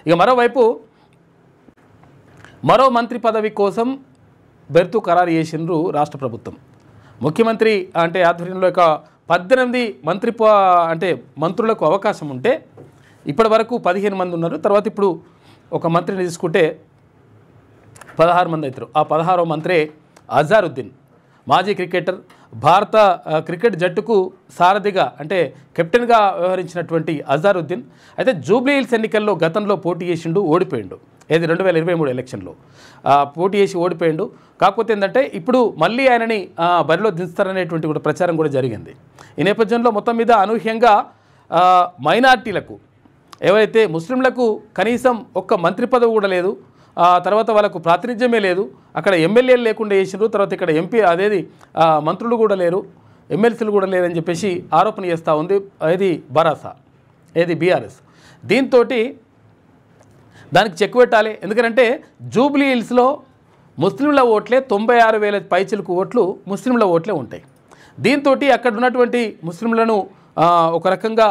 ఇక మరో మంత్రి పదవి కోసం బెర్తు ఖరారు చేసిండ్రు రాష్ట్ర ప్రభుత్వం. ముఖ్యమంత్రి అంటే ఆధ్వర్యంలో 18 మంత్రులకు అవకాశం ఉంటే ఇప్పటి వరకు 15 మంది ఉన్నారు. తర్వాత ఇప్పుడు ఒక మంత్రిని తీసుకుంటే 16 మంది అవుతారు. ఆ 16వ మంత్రే అజారుద్దీన్, మాజీ క్రికెటర్, భారత క్రికెట్ జట్టుకు సారథిగా అంటే కెప్టెన్గా వ్యవహరించినటువంటి అజారుద్దీన్ అయితే జూబ్లీ హిల్స్ ఎన్నికల్లో గతంలో పోటీ చేసిండు, ఓడిపోయిండు. 2023 ఎలక్షన్లో పోటీ చేసి ఓడిపోయిండు. కాకపోతే ఏంటంటే ఇప్పుడు మళ్ళీ ఆయనని బరిలో దించుతారనేటువంటి కూడా ప్రచారం కూడా జరిగింది. ఈ నేపథ్యంలో మొత్తం మీద అనూహ్యంగా మైనార్టీలకు ఎవరైతే ముస్లింలకు కనీసం ఒక్క మంత్రి పదవి కూడా లేదు, తర్వాత వాళ్ళకు ప్రాతినిధ్యమే లేదు, అక్కడ ఎమ్మెల్యేలు లేకుండా చేసినారు, తర్వాత ఇక్కడ మంత్రులు కూడా లేరు, ఎమ్మెల్సీలు కూడా లేరని చెప్పేసి ఆరోపణ చేస్తూ ఉంది బీఆర్ఎస్. దీంతో దానికి చెక్ పెట్టాలి. ఎందుకంటే జూబ్లీ హిల్స్లో ముస్లింల ఓట్లే 96,000 పైచిలకు ఓట్లు ముస్లింల ఓట్లే ఉంటాయి. దీంతో అక్కడ ఉన్నటువంటి ముస్లింలను ఒక రకంగా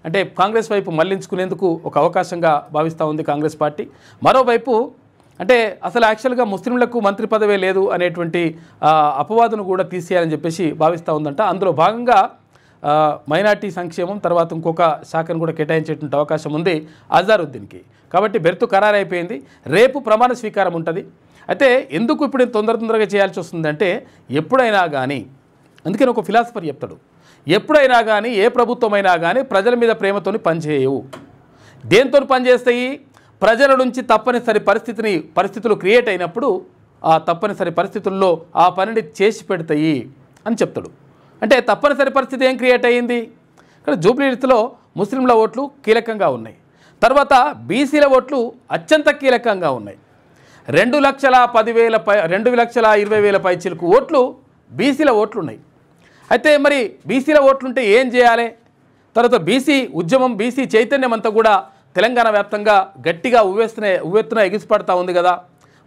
అంటే కాంగ్రెస్ వైపు మళ్లించుకునేందుకు ఒక అవకాశంగా భావిస్తూ ఉంది కాంగ్రెస్ పార్టీ. మరోవైపు అంటే అసలు యాక్చువల్గా ముస్లింలకు మంత్రి పదవే లేదు అనేటువంటి అపవాదును కూడా తీసేయాలని చెప్పేసి భావిస్తూ ఉందంట. అందులో భాగంగా మైనార్టీ సంక్షేమం తర్వాత ఇంకొక శాఖను కూడా కేటాయించేటువంటి అవకాశం ఉంది అజారుద్దీన్కి. కాబట్టి బెర్తు ఖరారు అయిపోయింది. రేపు ప్రమాణ స్వీకారం ఉంటుంది. అయితే ఎందుకు ఇప్పుడు తొందరగా చేయాల్సి వస్తుందంటే ఎప్పుడైనా కానీ, అందుకని ఒక ఫిలాసఫర్ చెప్తాడు, ఎప్పుడైనా కానీ ఏ ప్రభుత్వమైనా కానీ ప్రజల మీద ప్రేమతోని పనిచేయవు. దేంతో పనిచేస్తాయి? ప్రజల నుంచి తప్పనిసరి పరిస్థితులు క్రియేట్ అయినప్పుడు ఆ తప్పనిసరి పరిస్థితుల్లో ఆ పనిని చేసి పెడతాయి అని చెప్తాడు. అంటే తప్పనిసరి పరిస్థితి ఏం క్రియేట్ అయ్యింది? ఇక్కడ జూబ్లీ హిల్స్లో ముస్లింల ఓట్లు కీలకంగా ఉన్నాయి, తర్వాత బీసీల ఓట్లు అత్యంత కీలకంగా ఉన్నాయి. 2,20,000 పైచిలకు ఓట్లు బీసీల ఓట్లు ఉన్నాయి. అయితే మరి బీసీల ఓట్లుంటే ఏం చేయాలి? తర్వాత బీసీ ఉద్యమం, బీసీ చైతన్యం అంతా కూడా తెలంగాణ వ్యాప్తంగా గట్టిగా ఉవ్వెత్తున ఎగిసిపడతా ఉంది కదా.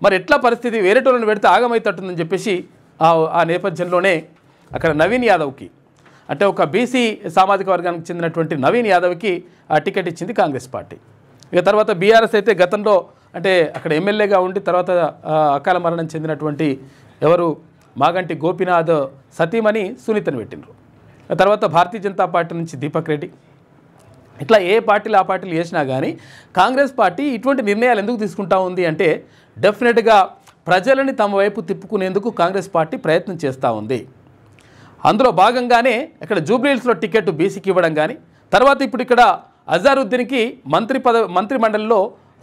మరి ఎట్లా పరిస్థితి? వేరేటోళ్ళని పెడితే ఆగమైతట్టుందని చెప్పేసి ఆ నేపథ్యంలోనే అక్కడ నవీన్ యాదవ్కి అంటే ఒక బీసీ సామాజిక వర్గానికి చెందినటువంటి నవీన్ యాదవ్కి ఆ టికెట్ ఇచ్చింది కాంగ్రెస్ పార్టీ. ఇక తర్వాత బీఆర్ఎస్ అయితే గతంలో అంటే అక్కడ ఎమ్మెల్యేగా ఉండి తర్వాత అకాల మరణం చెందినటువంటి మాగంటి గోపీనాథ్ సతీమణి సునీతను పెట్టినరు. తర్వాత భారతీయ జనతా పార్టీ నుంచి దీపక్ రెడ్డి, ఇట్లా ఏ పార్టీలు ఆ పార్టీలు చేసినా కానీ కాంగ్రెస్ పార్టీ ఇటువంటి నిర్ణయాలు ఎందుకు తీసుకుంటా ఉంది అంటే డెఫినెట్గా ప్రజలని తమ వైపు తిప్పుకునేందుకు కాంగ్రెస్ పార్టీ ప్రయత్నం చేస్తూ ఉంది. అందులో భాగంగానే ఇక్కడ జూబ్లీ హిల్స్లో టికెట్ బీసీకి ఇవ్వడం కానీ, తర్వాత ఇప్పుడు ఇక్కడ అజారుద్దీన్కి మంత్రి మండలిలో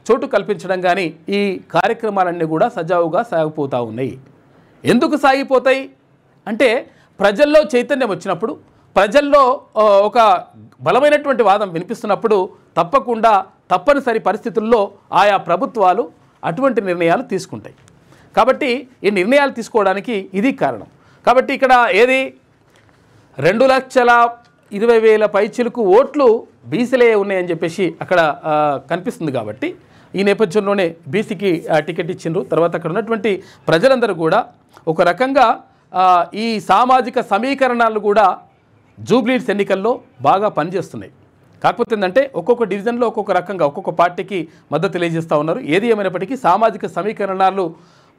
చోటు కల్పించడం కానీ ఈ కార్యక్రమాలన్నీ కూడా సజావుగా సాగిపోతూ ఉన్నాయి. ఎందుకు సాగిపోతాయి అంటే ప్రజల్లో చైతన్యం వచ్చినప్పుడు, ప్రజల్లో ఒక బలమైనటువంటి వాదం వినిపిస్తున్నప్పుడు తప్పకుండా తప్పనిసరి పరిస్థితుల్లో ఆయా ప్రభుత్వాలు అటువంటి నిర్ణయాలు తీసుకుంటాయి. కాబట్టి ఈ నిర్ణయాలు తీసుకోవడానికి ఇది కారణం. కాబట్టి ఇక్కడ 2,20,000 పైచిలకు ఓట్లు బీసీలే ఉన్నాయని చెప్పేసి అక్కడ కనిపిస్తుంది. కాబట్టి ఈ నేపథ్యంలోనే బీసీకి టికెట్ ఇచ్చిండ్రు. తర్వాత అక్కడ ఉన్నటువంటి ప్రజలందరూ కూడా ఒక రకంగా ఈ సామాజిక సమీకరణాలు కూడా జూబ్లీ హిల్స్ ఎన్నికల్లో బాగా పనిచేస్తున్నాయి. కాకపోతే ఏంటంటే ఒక్కొక్క డివిజన్లో ఒక్కొక్క రకంగా ఒక్కొక్క పార్టీకి మద్దతు తెలియజేస్తూ ఉన్నారు. ఏది ఏమైనప్పటికీ సామాజిక సమీకరణాలు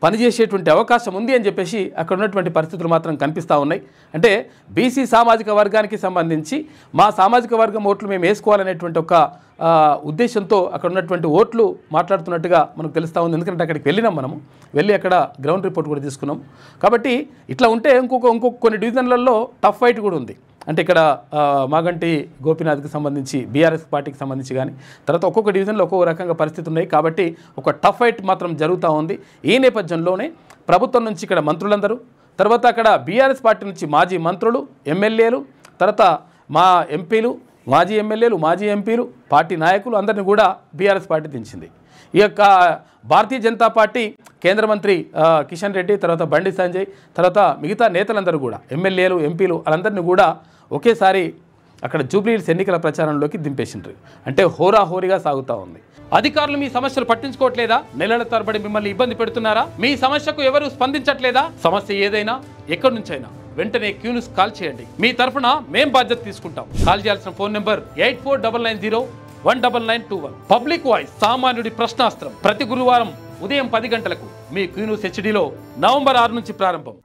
పనిచేసేటువంటి అవకాశం ఉంది అని చెప్పేసి అక్కడ ఉన్నటువంటి పరిస్థితులు మాత్రం కనిపిస్తూ ఉన్నాయి. అంటే బీసీ సామాజిక వర్గానికి సంబంధించి మా సామాజిక వర్గం ఓట్లు మేము వేసుకోవాలనేటువంటి ఒక ఉద్దేశంతో అక్కడ ఉన్నటువంటి ఓట్లు మాట్లాడుతున్నట్టుగా మనకు తెలుస్తూ ఉంది. ఎందుకంటే అక్కడికి మనము వెళ్ళి అక్కడ గ్రౌండ్ రిపోర్ట్ కూడా తీసుకున్నాం. కాబట్టి ఇట్లా ఉంటే ఇంకొక కొన్ని డివిజన్లలో టఫ్ ఫైట్ కూడా ఉంది. అంటే ఇక్కడ మాగంటి గోపీనాథ్కి సంబంధించి బీఆర్ఎస్ పార్టీకి సంబంధించి కానీ తర్వాత ఒక్కొక్క డివిజన్లో ఒక్కొక్క రకంగా పరిస్థితి ఉన్నాయి. కాబట్టి ఒక టఫ్ ఫైట్ మాత్రం జరుగుతూ ఉంది. ఈ నేపథ్యంలోనే ప్రభుత్వం నుంచి ఇక్కడ మంత్రులందరూ, తర్వాత అక్కడ బీఆర్ఎస్ పార్టీ నుంచి మాజీ మంత్రులు, ఎమ్మెల్యేలు, తర్వాత మా ఎంపీలు, మాజీ ఎమ్మెల్యేలు, మాజీ ఎంపీలు, పార్టీ నాయకులు అందరినీ కూడా బీఆర్ఎస్ పార్టీ దించింది. ఈ యొక్క భారతీయ జనతా పార్టీ కేంద్ర మంత్రి కిషన్ రెడ్డి, తర్వాత బండి సంజయ్, తర్వాత మిగతా నేతలందరూ కూడా ఎమ్మెల్యేలు, ఎంపీలు వాళ్ళందరినీ కూడా ఒకేసారి అక్కడ జూబ్లీ హిల్స్ ఎన్నికల ప్రచారంలోకి దింపేసిండ్రు. అంటే హోరాహోరీగా సాగుతూ ఉంది. అధికారులు మీ సమస్యలు పట్టించుకోవట్లేదా? నెలల తరబడి మిమ్మల్ని ఇబ్బంది పెడుతున్నారా? మీ సమస్యకు ఎవరు స్పందించట్లేదా? సమస్య ఏదైనా ఎక్కడి నుంచైనా వెంటనే క్యూన్యూస్ కాల్ చేయండి. మీ తరఫున మేం బాధ్యత తీసుకుంటాం. కాల్ చేయాల్సిన ఫోన్ నెంబర్ 84990111. 19921. పబ్లిక్ వాయిస్ సామాన్యుడి ప్రశ్నాస్త్రం ప్రతి గురువారం ఉదయం 10 గంటలకు మీ క్యూన్యూస్ హెచ్డీలో నవంబర్ 6 నుంచి ప్రారంభం.